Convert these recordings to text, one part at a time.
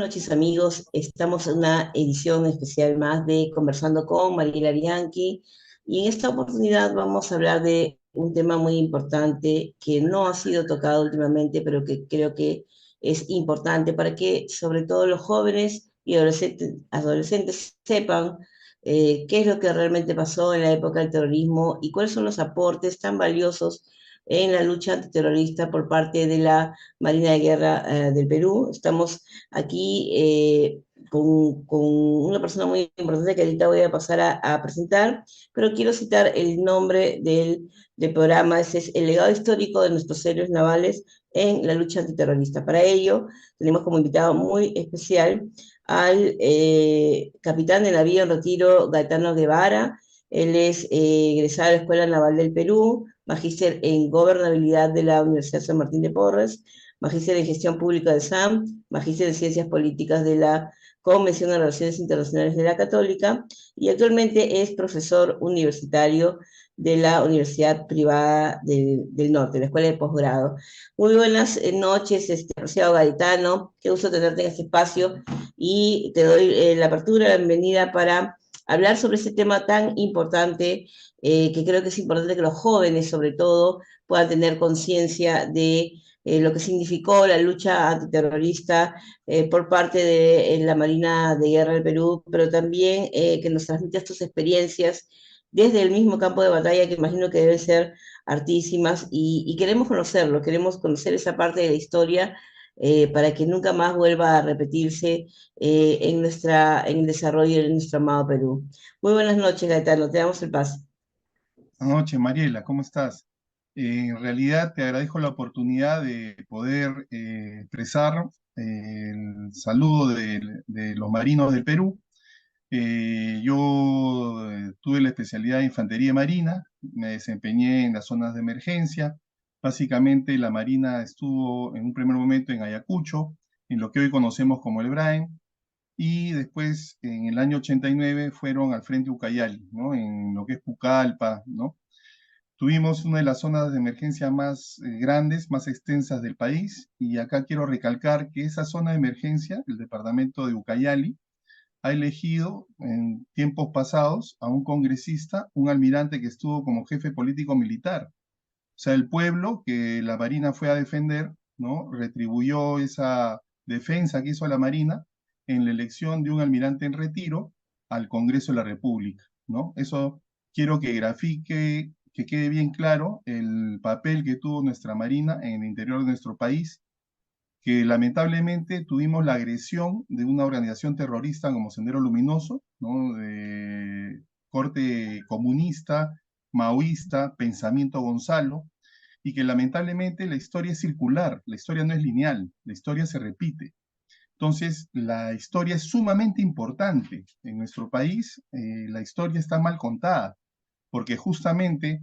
noches, amigos. Estamos en una edición especial más de Conversando con Mariela Bianchi y en esta oportunidad vamos a hablar de un tema muy importante que no ha sido tocado últimamente, pero que creo que es importante para que sobre todo los jóvenes y adolescentes sepan qué es lo que realmente pasó en la época del terrorismo y cuáles son los aportes tan valiosos en la lucha antiterrorista por parte de la Marina de Guerra del Perú. Estamos aquí con una persona muy importante que ahorita voy a pasar a presentar, pero quiero citar el nombre del programa. Ese es el legado histórico de nuestros héroes navales en la lucha antiterrorista. Para ello, tenemos como invitado muy especial al capitán de navío en retiro, Gaetano Guevara. Él es egresado de la Escuela Naval del Perú, magíster en gobernabilidad de la Universidad San Martín de Porres, magíster en gestión pública de SAM, magíster en ciencias políticas de la Convención de Relaciones Internacionales de la Católica y actualmente es profesor universitario de la Universidad Privada del Norte, la Escuela de Posgrado. Muy buenas noches, apreciado Gaetano, qué gusto tenerte en este espacio y te doy la apertura, la bienvenida para hablar sobre este tema tan importante, que creo que es importante que los jóvenes, sobre todo, puedan tener conciencia de lo que significó la lucha antiterrorista por parte de la Marina de Guerra del Perú, pero también que nos transmita sus experiencias desde el mismo campo de batalla, que imagino que deben ser artísimas, y queremos conocerlo, queremos conocer esa parte de la historia para que nunca más vuelva a repetirse en el desarrollo de nuestro amado Perú. Muy buenas noches, Gaetano, te damos el paso. Buenas noches, Mariela, ¿cómo estás? En realidad te agradezco la oportunidad de poder expresar el saludo de los marinos del Perú. Yo tuve la especialidad de Infantería Marina, me desempeñé en las zonas de emergencia. Básicamente la Marina estuvo en un primer momento en Ayacucho, en lo que hoy conocemos como el Braen, y después en el año 89 fueron al frente Ucayali, ¿no? En lo que es Pucallpa, ¿no? Tuvimos una de las zonas de emergencia más grandes, más extensas del país, y acá quiero recalcar que esa zona de emergencia, el departamento de Ucayali, ha elegido en tiempos pasados a un congresista, un almirante que estuvo como jefe político militar. O sea, el pueblo que la Marina fue a defender, ¿no? Retribuyó esa defensa que hizo la Marina en la elección de un almirante en retiro al Congreso de la República, ¿no? Eso quiero que grafique, que quede bien claro el papel que tuvo nuestra Marina en el interior de nuestro país, que lamentablemente tuvimos la agresión de una organización terrorista como Sendero Luminoso, ¿no? De corte comunista, maoísta, Pensamiento Gonzalo, y que lamentablemente la historia es circular, la historia no es lineal, la historia se repite. Entonces, la historia es sumamente importante. En nuestro país, la historia está mal contada, porque justamente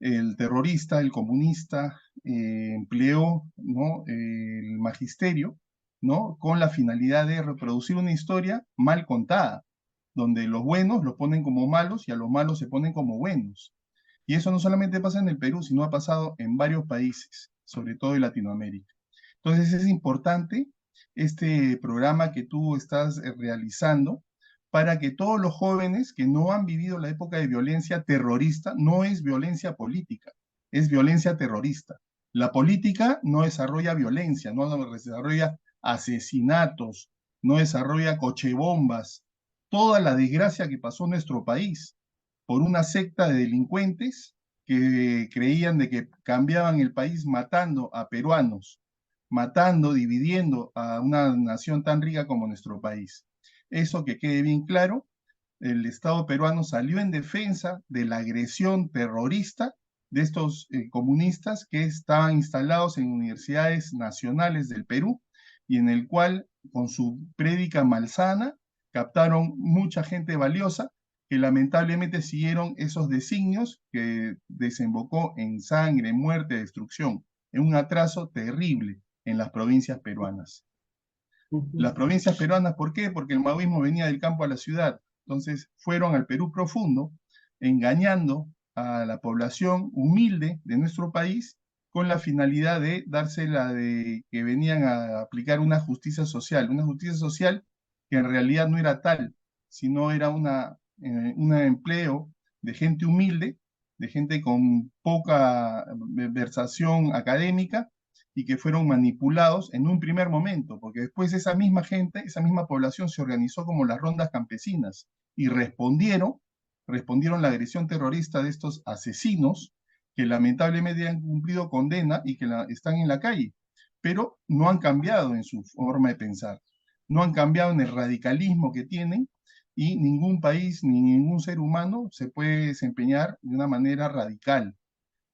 el terrorista, el comunista, empleó, ¿no? El magisterio, ¿no? Con la finalidad de reproducir una historia mal contada, donde los buenos los ponen como malos y a los malos se ponen como buenos. Y eso no solamente pasa en el Perú, sino ha pasado en varios países, sobre todo en Latinoamérica. Entonces es importante este programa que tú estás realizando para que todos los jóvenes que no han vivido la época de violencia terrorista, no es violencia política, es violencia terrorista. La política no desarrolla violencia, no desarrolla asesinatos, no desarrolla cochebombas, toda la desgracia que pasó en nuestro país por una secta de delincuentes que creían de que cambiaban el país matando a peruanos, matando, dividiendo a una nación tan rica como nuestro país. Eso que quede bien claro, el Estado peruano salió en defensa de la agresión terrorista de estos comunistas que estaban instalados en universidades nacionales del Perú y en el cual, con su prédica malsana, captaron mucha gente valiosa que lamentablemente siguieron esos designios que desembocó en sangre, muerte, destrucción, en un atraso terrible en las provincias peruanas. Uh -huh. Las provincias peruanas, ¿por qué? Porque el maoísmo venía del campo a la ciudad. Entonces fueron al Perú profundo, engañando a la población humilde de nuestro país con la finalidad de dársela de que venían a aplicar una justicia social que en realidad no era tal, sino era un empleo de gente humilde, de gente con poca versación académica y que fueron manipulados en un primer momento, porque después esa misma gente, esa misma población se organizó como las rondas campesinas y respondieron la agresión terrorista de estos asesinos que lamentablemente han cumplido condena y que están en la calle, pero no han cambiado en su forma de pensar, no han cambiado en el radicalismo que tienen y ningún país ni ningún ser humano se puede desempeñar de una manera radical.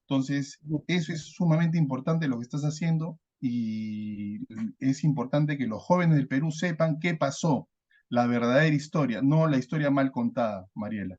Entonces, eso es sumamente importante lo que estás haciendo y es importante que los jóvenes del Perú sepan qué pasó, la verdadera historia, no la historia mal contada, Mariela.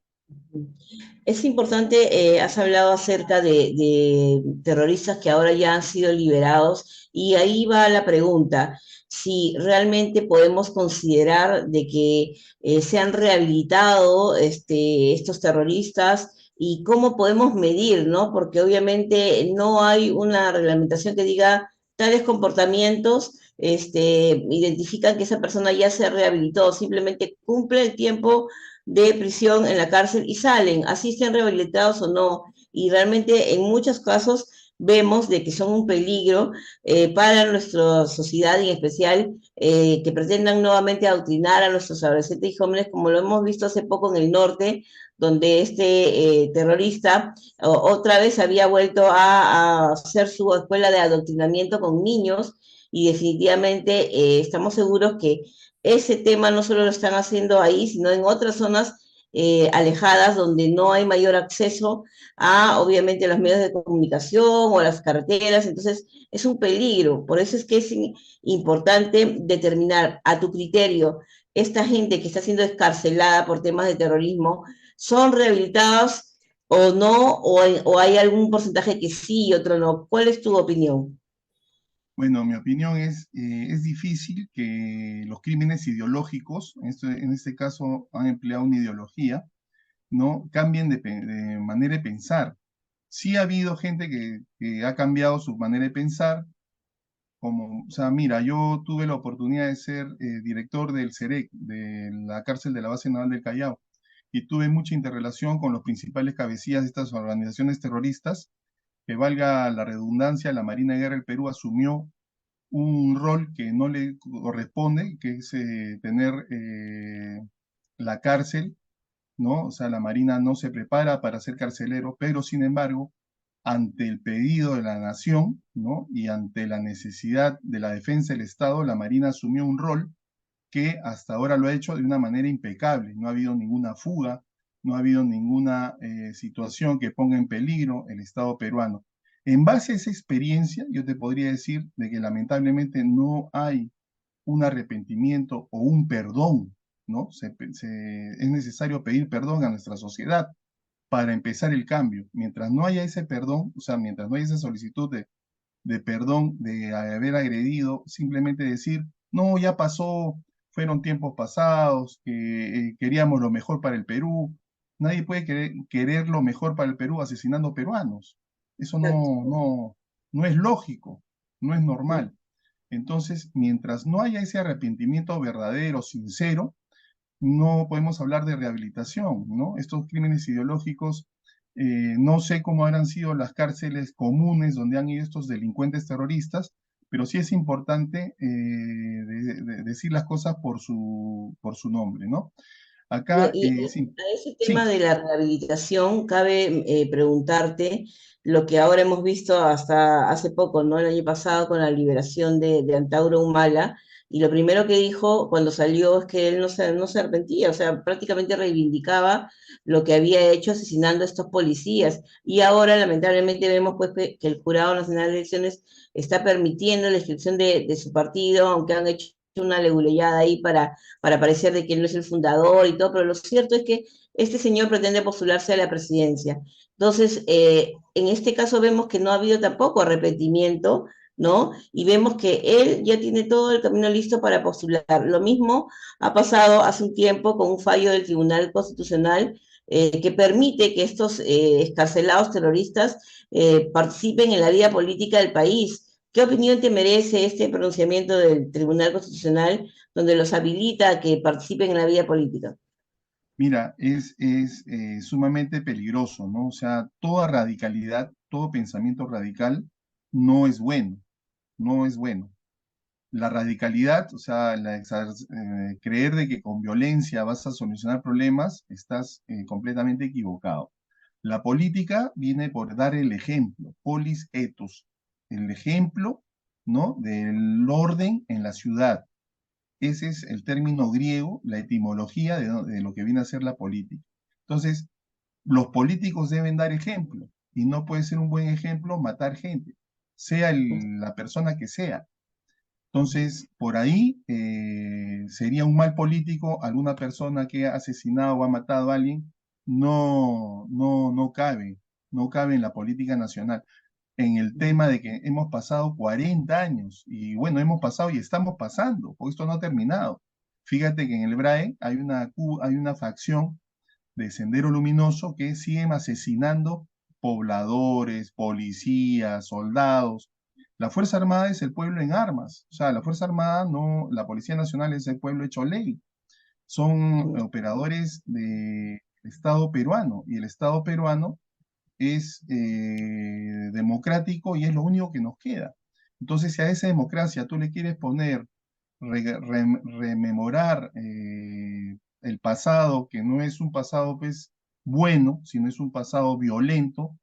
Es importante, has hablado acerca de terroristas que ahora ya han sido liberados y ahí va la pregunta, si realmente podemos considerar de que se han rehabilitado estos terroristas y cómo podemos medir, ¿no? Porque obviamente no hay una reglamentación que diga tales comportamientos identifican que esa persona ya se rehabilitó, simplemente cumple el tiempo de prisión en la cárcel y salen, así estén rehabilitados o no. Y realmente en muchos casos vemos de que son un peligro para nuestra sociedad y en especial que pretendan nuevamente adoctrinar a nuestros adolescentes y jóvenes, como lo hemos visto hace poco en el norte, donde terrorista otra vez había vuelto a hacer su escuela de adoctrinamiento con niños y definitivamente estamos seguros que ese tema no solo lo están haciendo ahí, sino en otras zonas alejadas donde no hay mayor acceso a, obviamente, los medios de comunicación o a las carreteras. Entonces, es un peligro. Por eso es que es importante determinar a tu criterio esta gente que está siendo escarcelada por temas de terrorismo, ¿son rehabilitados o no? O hay algún porcentaje que sí y otro no? ¿Cuál es tu opinión? Bueno, mi opinión es difícil que los crímenes ideológicos, en este caso han empleado una ideología, ¿no? Cambien de manera de pensar. Sí ha habido gente que ha cambiado su manera de pensar, como, o sea, mira, yo tuve la oportunidad de ser director del CEREC, de la cárcel de la base naval del Callao, y tuve mucha interrelación con los principales cabecillas de estas organizaciones terroristas, que valga la redundancia, la Marina de Guerra del Perú asumió un rol que no le corresponde, que es tener la cárcel, ¿no? O sea, la Marina no se prepara para ser carcelero, pero sin embargo, ante el pedido de la nación, ¿no? Y ante la necesidad de la defensa del Estado, la Marina asumió un rol que hasta ahora lo ha hecho de una manera impecable. No ha habido ninguna fuga, no ha habido ninguna situación que ponga en peligro el Estado peruano. En base a esa experiencia, yo te podría decir de que lamentablemente no hay un arrepentimiento o un perdón, ¿no? Es necesario pedir perdón a nuestra sociedad para empezar el cambio. Mientras no haya ese perdón, o sea, mientras no haya esa solicitud de perdón, de haber agredido, simplemente decir, no, ya pasó, fueron tiempos pasados, que queríamos lo mejor para el Perú. Nadie puede querer lo mejor para el Perú asesinando peruanos. Eso no es lógico, no es normal. Entonces, mientras no haya ese arrepentimiento verdadero, sincero, no podemos hablar de rehabilitación, ¿no? Estos crímenes ideológicos, no sé cómo habrán sido las cárceles comunes donde han ido estos delincuentes terroristas, pero sí es importante decir las cosas por su nombre, ¿no? Acá, A ese tema sí, de la rehabilitación, cabe preguntarte lo que ahora hemos visto hasta hace poco, ¿no? El año pasado con la liberación de Antauro Humala, y lo primero que dijo cuando salió es que él no se arrepentía, o sea, prácticamente reivindicaba lo que había hecho asesinando a estos policías. Y ahora, lamentablemente, vemos pues que el Jurado Nacional de Elecciones está permitiendo la inscripción de su partido, aunque han hecho una leguleyada ahí para parecer de que él no es el fundador y todo, pero lo cierto es que este señor pretende postularse a la presidencia. Entonces, en este caso vemos que no ha habido tampoco arrepentimiento, ¿no? Y vemos que él ya tiene todo el camino listo para postular. Lo mismo ha pasado hace un tiempo con un fallo del Tribunal Constitucional que permite que estos escarcelados terroristas participen en la vida política del país. ¿Qué opinión te merece este pronunciamiento del Tribunal Constitucional donde los habilita a que participen en la vida política? Mira, es sumamente peligroso, ¿no? O sea, toda radicalidad, todo pensamiento radical no es bueno, no es bueno. La radicalidad, o sea, creer de que con violencia vas a solucionar problemas, estás completamente equivocado. La política viene por dar el ejemplo, polis ethos, el ejemplo, ¿no? Del orden en la ciudad. Ese es el término griego, la etimología de lo que viene a ser la política. Entonces, los políticos deben dar ejemplo y no puede ser un buen ejemplo matar gente, sea la persona que sea. Entonces, por ahí sería un mal político alguna persona que ha asesinado o ha matado a alguien, no cabe en la política nacional. En el tema de que hemos pasado 40 años y bueno, hemos pasado y estamos pasando, porque esto no ha terminado. Fíjate que en el BRAE hay una facción de Sendero Luminoso que siguen asesinando pobladores, policías, soldados. La Fuerza Armada es el pueblo en armas. O sea, la Fuerza Armada no, la Policía Nacional es el pueblo hecho ley. Son operadores del Estado peruano y el Estado peruano es democrático y es lo único que nos queda. Entonces, si a esa democracia tú le quieres poner, rememorar el pasado, que no es un pasado pues bueno, sino es un pasado violento,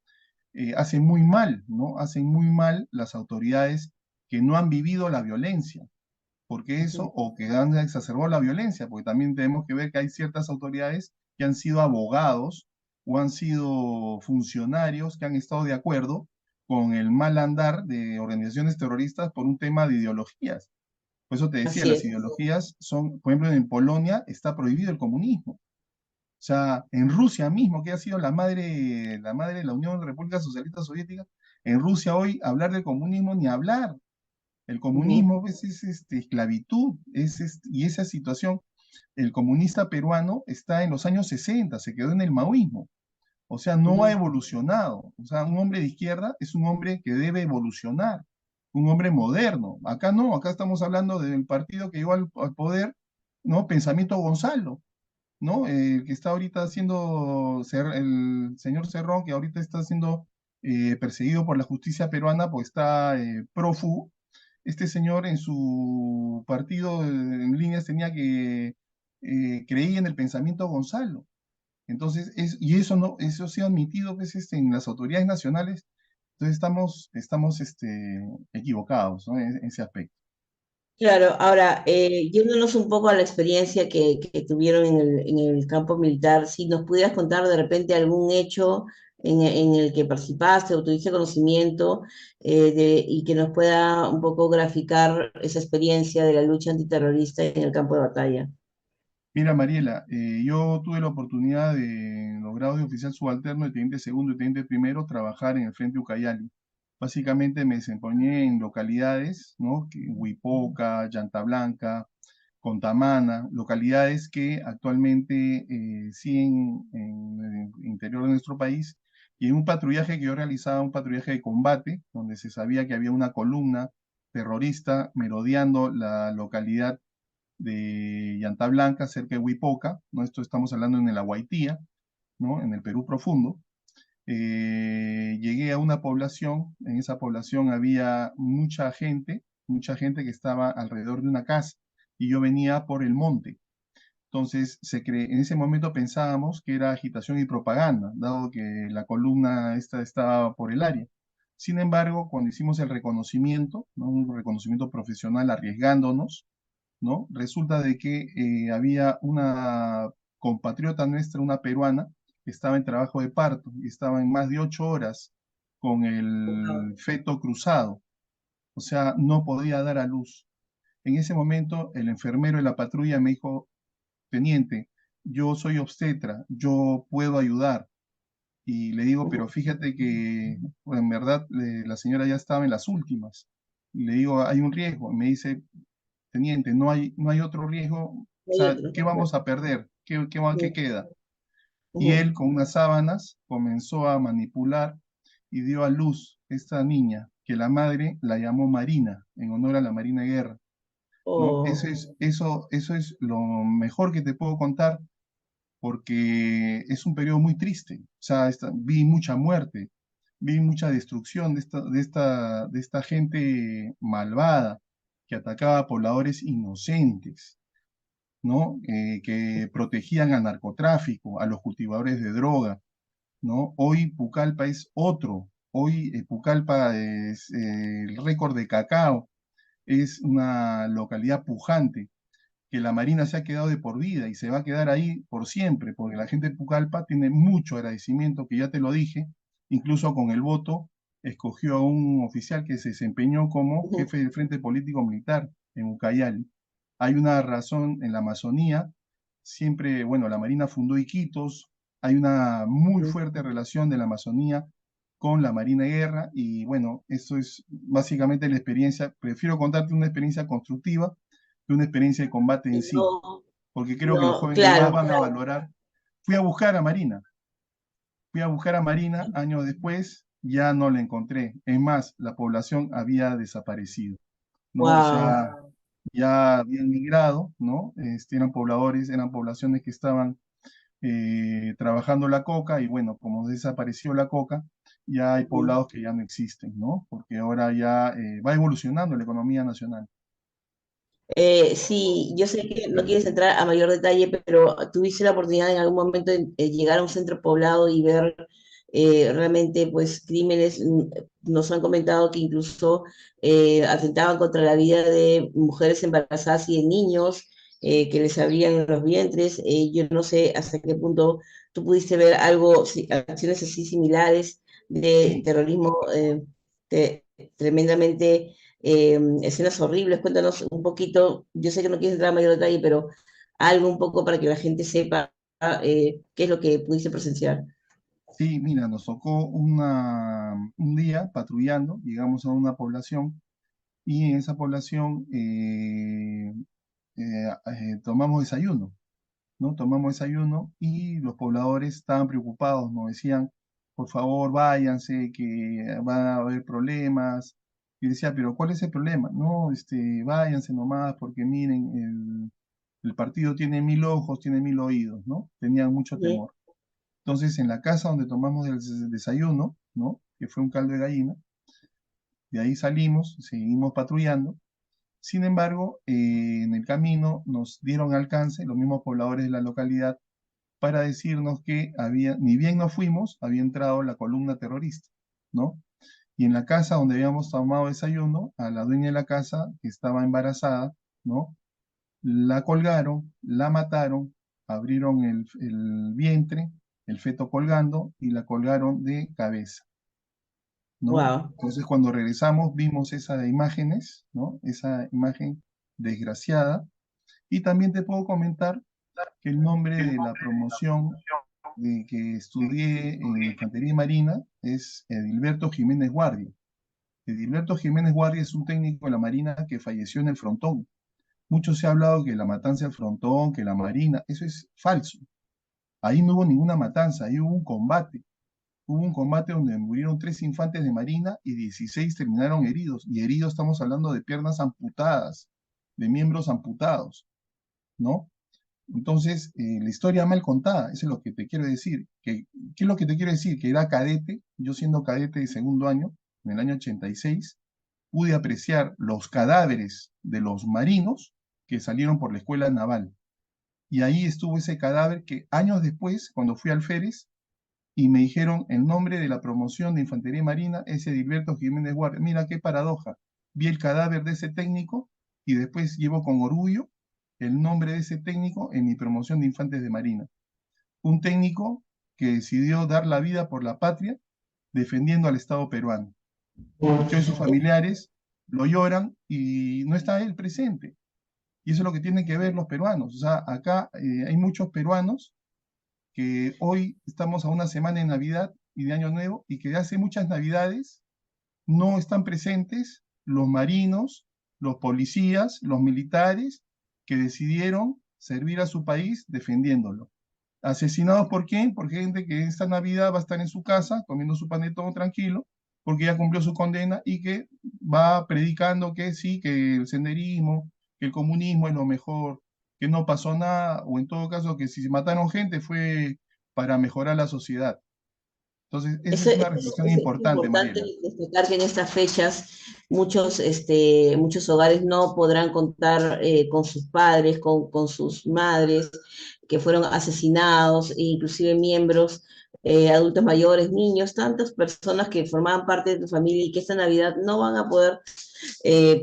hace muy mal, ¿no? Hacen muy mal las autoridades que no han vivido la violencia, porque eso, o que han exacerbado la violencia, porque también tenemos que ver que hay ciertas autoridades que han sido abogados o han sido funcionarios que han estado de acuerdo con el mal andar de organizaciones terroristas por un tema de ideologías. Por eso te decía, Así las es. ideologías son, por ejemplo, en Polonia está prohibido el comunismo. O sea, en Rusia mismo, que ha sido la madre de la Unión de Repúblicas Socialistas Soviéticas, en Rusia hoy hablar del comunismo ni hablar. El Ujú, comunismo pues, es esclavitud, y esa situación, el comunista peruano está en los años 60, se quedó en el maoísmo, o sea, no ha ujú. evolucionado. O sea, un hombre de izquierda es un hombre que debe evolucionar, un hombre moderno. Acá no, acá estamos hablando del partido que llegó al poder, ¿no? Pensamiento Gonzalo, ¿no? El que está ahorita haciendo, el señor Cerrón, que ahorita está siendo perseguido por la justicia peruana, pues está prófugo. Este señor en su partido en líneas tenía que creía en el pensamiento Gonzalo. Entonces, y eso no, eso se ha admitido pues, en las autoridades nacionales. Entonces estamos equivocados, ¿no? En ese aspecto. Claro, ahora, yéndonos un poco a la experiencia que tuvieron en el campo militar, si nos pudieras contar de repente algún hecho en el que participaste o tuviste conocimiento y que nos pueda un poco graficar esa experiencia de la lucha antiterrorista en el campo de batalla. Mira, Mariela, yo tuve la oportunidad de, en los grados de oficial subalterno, de teniente segundo y teniente primero, trabajar en el Frente Ucayali. Básicamente me desempeñé en localidades, ¿no? Huipoca, Llanta Blanca, Contamana, localidades que actualmente siguen en el interior de nuestro país. Y en un patrullaje que yo realizaba, un patrullaje de combate, donde se sabía que había una columna terrorista merodeando la localidad de Llanta Blanca, cerca de Huipoca, ¿no? Esto estamos hablando en el Aguaitía, ¿no? En el Perú profundo. Llegué a una población, en esa población había mucha gente que estaba alrededor de una casa, y yo venía por el monte. Entonces, en ese momento pensábamos que era agitación y propaganda, dado que la columna esta estaba por el área. Sin embargo, cuando hicimos el reconocimiento, ¿no? Un reconocimiento profesional arriesgándonos, ¿no? Resulta de que había una compatriota nuestra, una peruana, que estaba en trabajo de parto y estaba en más de 8 horas con el feto cruzado, o sea, no podía dar a luz. En ese momento, el enfermero de la patrulla me dijo, teniente, yo soy obstetra, yo puedo ayudar. Y le digo, pero fíjate que bueno, en verdad la señora ya estaba en las últimas. Y le digo, hay un riesgo. Me dice, teniente, no hay otro riesgo. O Hay sea, otro. ¿qué vamos a perder? ¿Qué Claro. queda? Y Ujú. él con unas sábanas comenzó a manipular y dio a luz esta niña, que la madre la llamó Marina, en honor a la Marina de Guerra, ¿no? Oh, Eso es lo mejor que te puedo contar, porque es un periodo muy triste. O sea, vi mucha muerte, vi mucha destrucción de esta gente malvada que atacaba a pobladores inocentes, ¿no? Que protegían al narcotráfico, a los cultivadores de droga, ¿no? Hoy Pucallpa es otro. Hoy Pucallpa es el récord de cacao, es una localidad pujante, que la Marina se ha quedado de por vida y se va a quedar ahí por siempre, porque la gente de Pucallpa tiene mucho agradecimiento, que ya te lo dije, incluso con el voto escogió a un oficial que se desempeñó como ujú, jefe del Frente Político Militar en Ucayali. Hay una razón en la Amazonía, siempre, bueno, la Marina fundó Iquitos, hay una muy ujú. fuerte relación de la Amazonía con la Marina de Guerra y bueno, eso es básicamente la experiencia. Prefiero contarte una experiencia constructiva que una experiencia de combate en sí, No, porque creo que los no, jóvenes más claro. van a valorar. Fui a buscar a Marina, fui a buscar a Marina años después, ya no la encontré. Es más, la población había desaparecido, ¿no? O Wow. sea, ya habían migrado, ¿no? Eran pobladores, eran poblaciones que estaban trabajando la coca y bueno, como desapareció la coca, ya hay poblados que ya no existen, ¿no? Porque ahora ya va evolucionando la economía nacional. Sí, yo sé que no quieres entrar a mayor detalle, pero ¿tuviste la oportunidad en algún momento de llegar a un centro poblado y ver realmente pues crímenes? Nos han comentado que incluso atentaban contra la vida de mujeres embarazadas y de niños, que les abrían los vientres. Yo no sé hasta qué punto tú pudiste ver algo, acciones así similares de Sí, terrorismo tremendamente, escenas horribles. Cuéntanos un poquito, yo sé que no quieres entrar a mayor detalle, pero algo un poco para que la gente sepa qué es lo que pudiste presenciar. sí, mira, nos tocó un día patrullando, llegamos a una población y en esa población tomamos desayuno, ¿no? Tomamos desayuno y los pobladores estaban preocupados, nos decían, por favor, váyanse, que van a haber problemas. Y decía, pero ¿cuál es el problema? No, váyanse nomás porque miren, el partido tiene 1000 ojos, tiene 1000 oídos, ¿no? Tenían mucho Ujú. temor. Entonces, en la casa donde tomamos el desayuno, ¿no? Que fue un caldo de gallina, de ahí salimos, seguimos patrullando. Sin embargo, en el camino nos dieron alcance los mismos pobladores de la localidad para decirnos que había, ni bien nos fuimos, había entrado la columna terrorista, ¿no? Y en la casa donde habíamos tomado desayuno, a la dueña de la casa, que estaba embarazada, ¿no? La colgaron, la mataron, abrieron el vientre, el feto colgando, y la colgaron de cabeza, ¿no? Wow. Entonces cuando regresamos vimos esas imágenes, ¿no? Esa imagen desgraciada. Y también te puedo comentar que el nombre de la promoción de que estudié en Infantería Marina es Edilberto Jiménez Guardia. Edilberto Jiménez Guardia es un técnico de la Marina que falleció en el frontón. Mucho se ha hablado que la matanza del frontón, que la Marina, eso es falso. Ahí no hubo ninguna matanza, ahí hubo un combate. Hubo un combate donde murieron 3 infantes de Marina y 16 terminaron heridos. Y heridos estamos hablando de piernas amputadas, de miembros amputados, ¿no? Entonces, la historia mal contada, eso es lo que te quiero decir. ¿Qué es lo que te quiero decir? Que era cadete, yo siendo cadete de segundo año, en el año 86, pude apreciar los cadáveres de los marinos que salieron por la escuela naval. Y ahí estuvo ese cadáver que años después, cuando fui al Férez, y me dijeron el nombre de la promoción de Infantería Marina es Edilberto Jiménez Guardia. Mira qué paradoja. Vi el cadáver de ese técnico y después llevo con orgullo el nombre de ese técnico en mi promoción de Infantes de Marina. Un técnico que decidió dar la vida por la patria defendiendo al Estado peruano. Y que hoy sus familiares lo lloran y no está él presente. Y eso es lo que tienen que ver los peruanos. O sea, acá hay muchos peruanos que hoy estamos a una semana de Navidad y de Año Nuevo y que de hace muchas Navidades no están presentes los marinos, los policías, los militares que decidieron servir a su país defendiéndolo. ¿Asesinados por quién? Por gente que esta Navidad va a estar en su casa comiendo su panetón tranquilo, porque ya cumplió su condena y que va predicando que sí, que el senderismo, que el comunismo es lo mejor, que no pasó nada, o en todo caso que si se mataron gente fue para mejorar la sociedad. Entonces, esa es una reflexión Es importante, importante Mariela. destacar que en estas fechas muchos hogares no podrán contar con sus padres, con sus madres que fueron asesinados, e inclusive miembros, adultos mayores, niños, tantas personas que formaban parte de tu familia y que esta Navidad no van a poder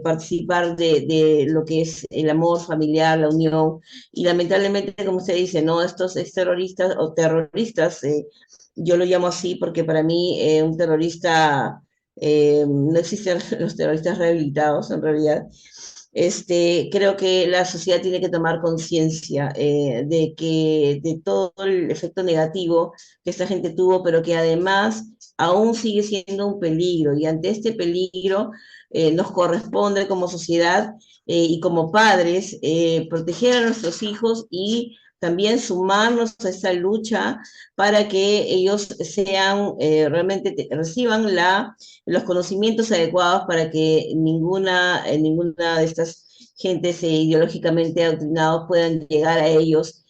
participar de lo que es el amor familiar, la unión. Y lamentablemente, como usted dice, ¿no? Estos terroristas o terroristas, yo lo llamo así porque para mí un terrorista, no existen los terroristas rehabilitados en realidad. Creo que la sociedad tiene que tomar conciencia de todo el efecto negativo que esta gente tuvo, pero que además aún sigue siendo un peligro. Y ante este peligro nos corresponde como sociedad y como padres proteger a nuestros hijos y también sumarnos a esta lucha para que ellos sean realmente reciban los conocimientos adecuados para que ninguna de estas gentes ideológicamente adoctrinados puedan llegar a ellos,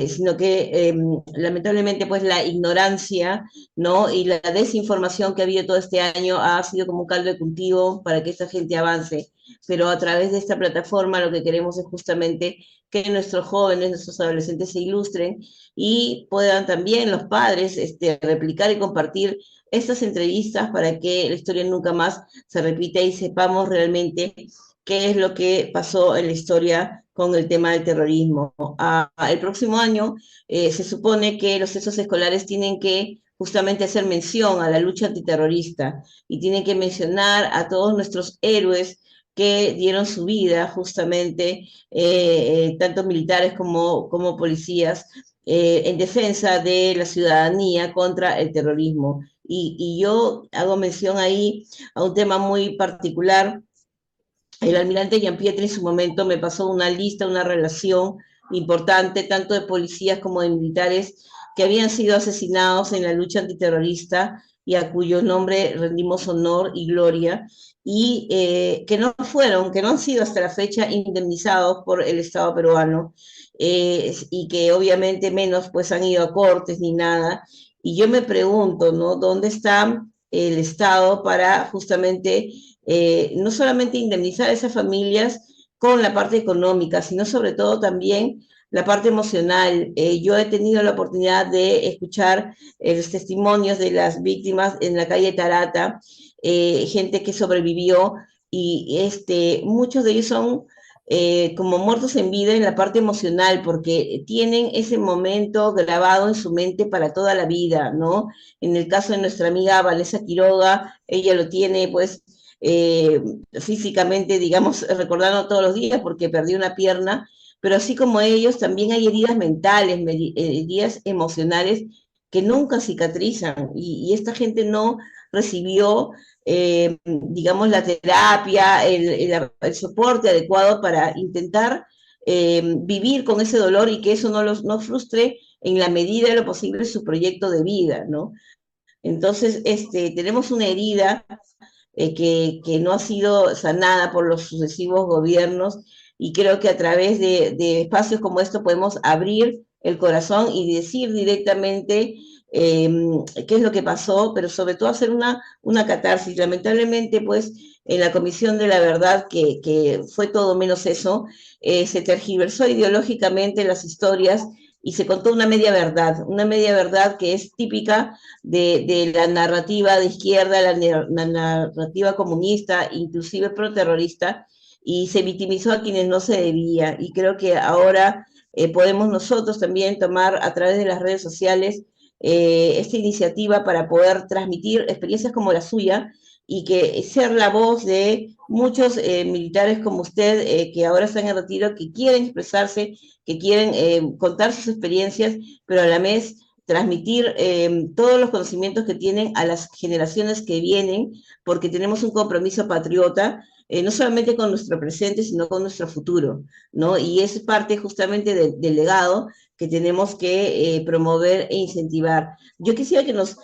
sino que lamentablemente pues la ignorancia, ¿no? Y la desinformación que ha habido todo este año ha sido como un caldo de cultivo para que esta gente avance. Pero a través de esta plataforma lo que queremos es justamente que nuestros jóvenes, nuestros adolescentes se ilustren y puedan también los padres replicar y compartir estas entrevistas para que la historia nunca más se repita y sepamos realmente qué es lo que pasó en la historia con el tema del terrorismo. El próximo año se supone que los centros escolares tienen que justamente hacer mención a la lucha antiterrorista y tienen que mencionar a todos nuestros héroes que dieron su vida justamente, tanto militares como policías, en defensa de la ciudadanía contra el terrorismo. Y yo hago mención ahí a un tema muy particular. El almirante Giampietri en su momento me pasó una lista, una relación importante, tanto de policías como de militares que habían sido asesinados en la lucha antiterrorista y a cuyo nombre rendimos honor y gloria, y que no han sido hasta la fecha indemnizados por el Estado peruano, y que obviamente menos pues han ido a cortes ni nada. Y yo me pregunto, ¿no? ¿Dónde está el Estado para justamente no solamente indemnizar a esas familias con la parte económica, sino sobre todo también la parte emocional? Yo he tenido la oportunidad de escuchar los testimonios de las víctimas en la calle Tarata, gente que sobrevivió y muchos de ellos son como muertos en vida en la parte emocional, porque tienen ese momento grabado en su mente para toda la vida, ¿no? En el caso de nuestra amiga Vanessa Quiroga, ella lo tiene pues eh, físicamente, digamos, recordando todos los días porque perdió una pierna, pero así como ellos, también hay heridas mentales, heridas emocionales que nunca cicatrizan y esta gente no recibió, digamos, la terapia, el soporte adecuado para intentar vivir con ese dolor y que eso no frustre en la medida de lo posible su proyecto de vida, ¿no? Entonces, tenemos una herida que no ha sido sanada por los sucesivos gobiernos y creo que a través de espacios como esto podemos abrir el corazón y decir directamente eh, qué es lo que pasó, pero sobre todo hacer una catarsis. Lamentablemente, pues, en la Comisión de la Verdad, que fue todo menos eso, se tergiversó ideológicamente las historias y se contó una media verdad que es típica de la narrativa de izquierda, la narrativa comunista, inclusive proterrorista, y se victimizó a quienes no se debía. Y creo que ahora podemos nosotros también tomar a través de las redes sociales esta iniciativa para poder transmitir experiencias como la suya y que ser la voz de muchos militares como usted que ahora están en retiro, que quieren expresarse, que quieren contar sus experiencias, pero a la vez transmitir todos los conocimientos que tienen a las generaciones que vienen, porque tenemos un compromiso patriota, no solamente con nuestro presente, sino con nuestro futuro, ¿no? Y es parte justamente del legado que tenemos que promover e incentivar. Yo quisiera que nos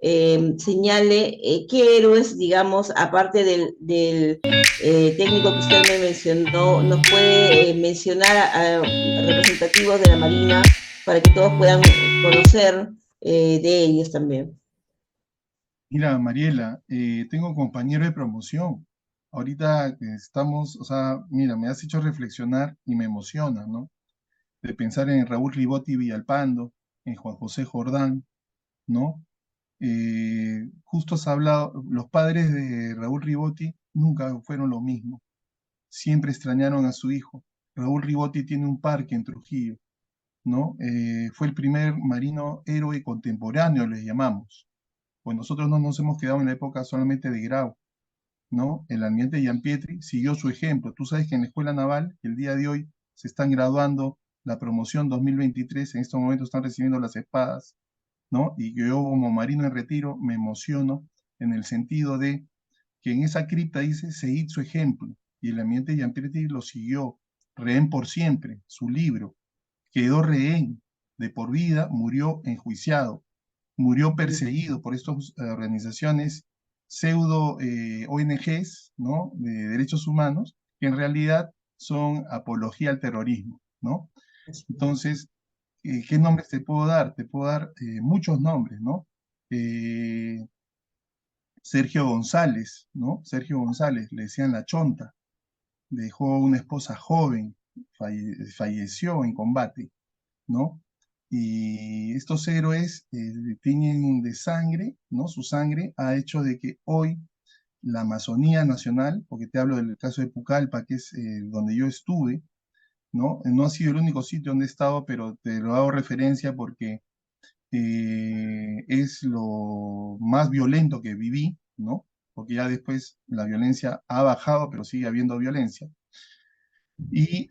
señale qué héroes, digamos, aparte del técnico que usted me mencionó, nos puede mencionar a representativos de la Marina para que todos puedan conocer de ellos también. Mira, Mariela, tengo compañero de promoción. Ahorita que estamos, o sea, mira, me has hecho reflexionar y me emociona, ¿no? De pensar en Raúl Ribotti Villalpando, en Juan José Jordán, ¿no? Justo has hablado, los padres de Raúl Ribotti nunca fueron lo mismo, siempre extrañaron a su hijo. Raúl Ribotti tiene un parque en Trujillo, ¿no? Fue el primer marino héroe contemporáneo, les llamamos. Pues nosotros no nos hemos quedado en la época solamente de Grau, ¿no? El almirante Giampietri siguió su ejemplo. Tú sabes que en la Escuela Naval, el día de hoy, se están graduando la promoción 2023, en estos momentos están recibiendo las espadas, ¿no? Y yo como marino en retiro me emociono en el sentido de que en esa cripta dice seguid su ejemplo, y el almirante Giampietri lo siguió, rehén por siempre, su libro, quedó rehén de por vida, murió enjuiciado, murió perseguido por estas organizaciones pseudo ONGs, ¿no? De derechos humanos, que en realidad son apología al terrorismo, ¿no? Entonces, ¿qué nombres te puedo dar? Te puedo dar muchos nombres, ¿no? Eh, Sergio González, ¿no? Sergio González, le decían la chonta, dejó una esposa joven, falleció en combate, ¿no? Y estos héroes tiñen de sangre, ¿no? Su sangre ha hecho de que hoy la Amazonía Nacional, porque te hablo del caso de Pucallpa, que es donde yo estuve, ¿no? No ha sido el único sitio donde he estado, pero te lo hago referencia porque es lo más violento que viví, ¿no? Porque ya después la violencia ha bajado, pero sigue habiendo violencia. Y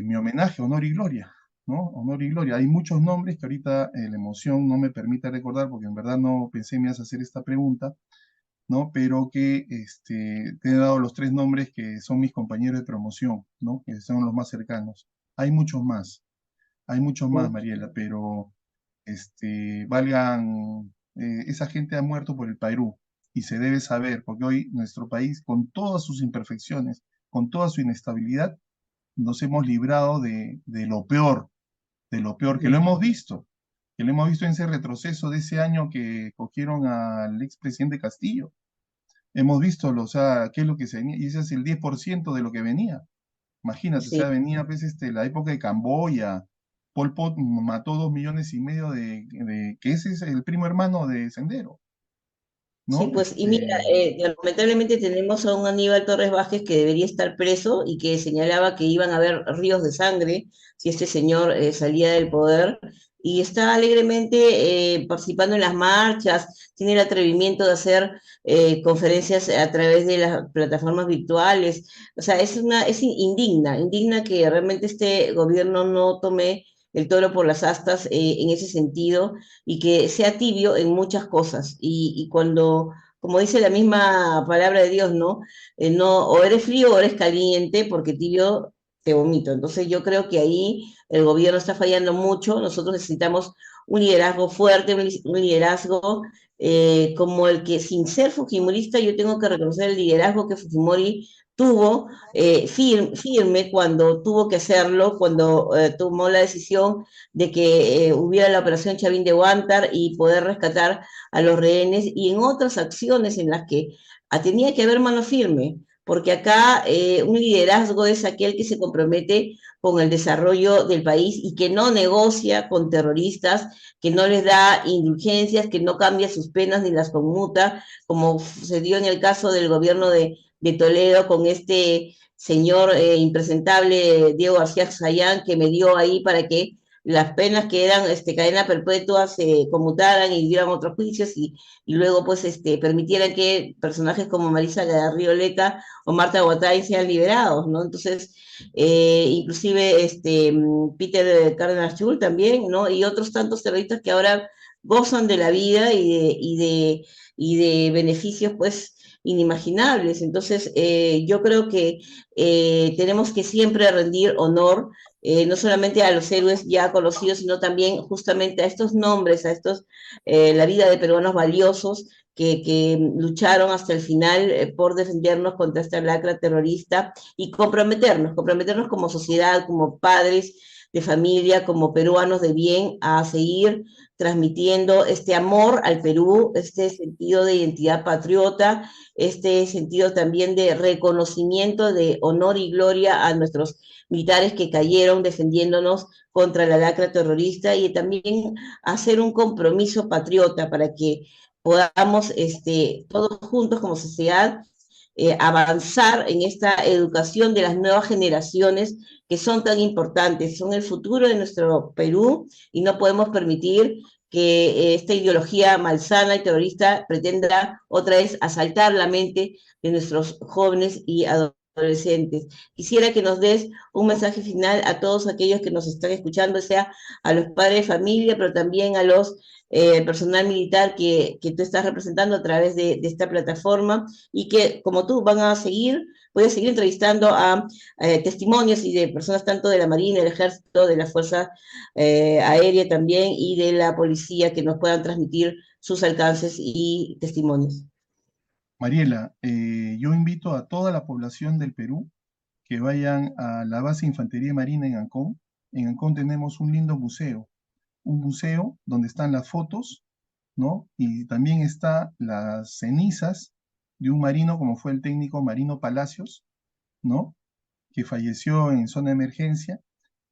mi homenaje, honor y gloria, ¿no? Honor y gloria. Hay muchos nombres que ahorita la emoción no me permite recordar, porque en verdad no pensé me ibas a hacer esta pregunta, ¿no? Pero que te he dado los tres nombres que son mis compañeros de promoción, ¿no? Que son los más cercanos. Hay muchos más, Mariela, pero esa gente ha muerto por el Perú y se debe saber, porque hoy nuestro país, con todas sus imperfecciones, con toda su inestabilidad, nos hemos librado de lo peor, que lo hemos visto en ese retroceso de ese año que cogieron al expresidente Castillo. Hemos visto, o sea, qué es lo que se venía, y ese es el 10% de lo que venía. Imagínate, o sea, Sí. venía pues la época de Camboya, Pol Pot mató 2,5 millones que ese es el primo hermano de Sendero, Sí, ¿no? pues, y mira, lamentablemente tenemos a un Aníbal Torres Vázquez que debería estar preso y que señalaba que iban a haber ríos de sangre si este señor salía del poder, y está alegremente participando en las marchas, tiene el atrevimiento de hacer conferencias a través de las plataformas virtuales. O sea, es indigna que realmente este gobierno no tome el toro por las astas en ese sentido, y que sea tibio en muchas cosas. Y cuando, como dice la misma palabra de Dios, ¿no? No, o eres frío o eres caliente, porque tibio te vomito. Entonces yo creo que ahí el gobierno está fallando mucho. Nosotros necesitamos un liderazgo fuerte, un liderazgo como el que, sin ser fujimorista, yo tengo que reconocer el liderazgo que Fujimori tuvo firme cuando tuvo que hacerlo, cuando tomó la decisión de que hubiera la operación Chavín de Huántar y poder rescatar a los rehenes, y en otras acciones en las que tenía que haber mano firme, porque acá un liderazgo es aquel que se compromete con el desarrollo del país y que no negocia con terroristas, que no les da indulgencias, que no cambia sus penas ni las conmuta, como se dio en el caso del gobierno de Toledo con este señor impresentable Diego García Sayán, que me dio ahí para que las penas que eran cadena perpetua se conmutaran y dieran otros juicios, y luego pues permitieran que personajes como Marisa Garrioleta o Marta Guatay sean liberados, ¿no? Entonces, inclusive Peter Cárdenas Chul también, ¿no? Y otros tantos terroristas que ahora gozan de la vida y de beneficios pues inimaginables. Entonces, yo creo que tenemos que siempre rendir honor no solamente a los héroes ya conocidos, sino también justamente a estos nombres, a estos, la vida de peruanos valiosos que lucharon hasta el final por defendernos contra esta lacra terrorista y comprometernos como sociedad, como padres de familia, como peruanos de bien, a seguir transmitiendo este amor al Perú, este sentido de identidad patriota, este sentido también de reconocimiento, de honor y gloria a nuestros militares que cayeron defendiéndonos contra la lacra terrorista y también hacer un compromiso patriota para que podamos todos juntos como sociedad avanzar en esta educación de las nuevas generaciones que son tan importantes, son el futuro de nuestro Perú y no podemos permitir que esta ideología malsana y terrorista pretenda otra vez asaltar la mente de nuestros jóvenes y adolescentes. Quisiera que nos des un mensaje final a todos aquellos que nos están escuchando, sea a los padres de familia, pero también a los personal militar que tú estás representando a través de esta plataforma y que, como tú, voy a seguir entrevistando a testimonios y de personas tanto de la Marina, del Ejército, de la Fuerza Aérea también y de la policía que nos puedan transmitir sus alcances y testimonios. Mariela, yo invito a toda la población del Perú que vayan a la base de Infantería Marina en Ancón. En Ancón tenemos un lindo museo, un museo donde están las fotos, ¿no? Y también está las cenizas de un marino como fue el técnico Marino Palacios, ¿no? Que falleció en zona de emergencia.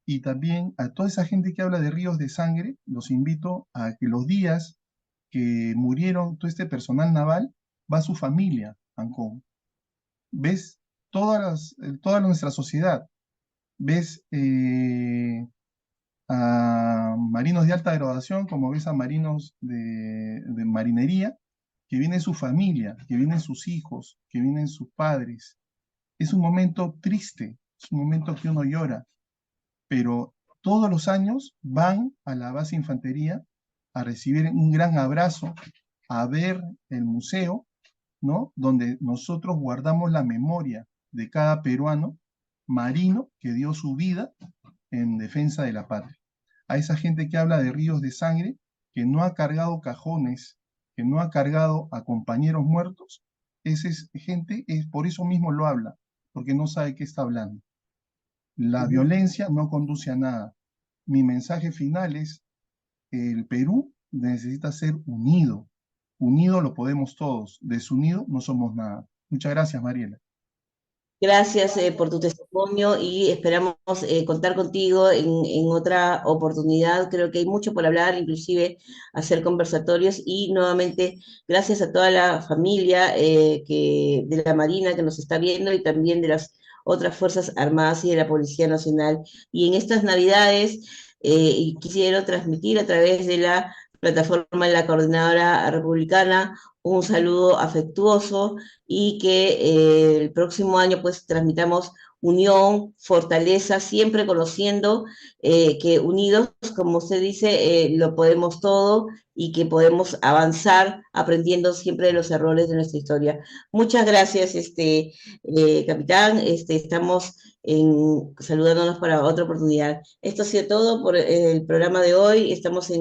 Y también a toda esa gente que habla de ríos de sangre, los invito a que los días que murieron todo este personal naval, va su familia, Ancón. Ves toda nuestra sociedad, ves a marinos de alta graduación, como ves a marinos de marinería, que viene su familia, que vienen sus hijos, que vienen sus padres. Es un momento triste, es un momento que uno llora, pero todos los años van a la base de infantería a recibir un gran abrazo, a ver el museo, ¿no? Donde nosotros guardamos la memoria de cada peruano marino que dio su vida en defensa de la patria. A esa gente que habla de ríos de sangre, que no ha cargado cajones, que no ha cargado a compañeros muertos, esa gente por eso mismo lo habla, porque no sabe qué está hablando. La violencia no conduce a nada. Mi mensaje final es, el Perú necesita ser unido. Unido lo podemos todos, desunido no somos nada. Muchas gracias, Mariela. Gracias por tu testimonio y esperamos contar contigo en otra oportunidad. Creo que hay mucho por hablar, inclusive hacer conversatorios y nuevamente gracias a toda la familia de la Marina que nos está viendo y también de las otras Fuerzas Armadas y de la Policía Nacional. Y en estas Navidades quisiera transmitir a través de la plataforma de la Coordinadora Republicana un saludo afectuoso y que el próximo año pues transmitamos unión, fortaleza, siempre conociendo que unidos, como usted dice, lo podemos todo y que podemos avanzar aprendiendo siempre de los errores de nuestra historia. Muchas gracias, capitán. Estamos saludándonos para otra oportunidad. Esto ha sido todo por el programa de hoy. Estamos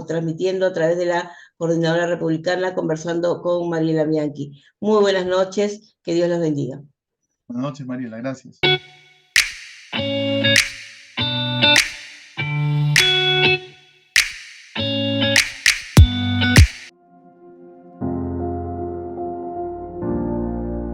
transmitiendo a través de la Coordinadora Republicana, conversando con Mariela Bianchi. Muy buenas noches, que Dios los bendiga. Buenas noches, Mariela, gracias.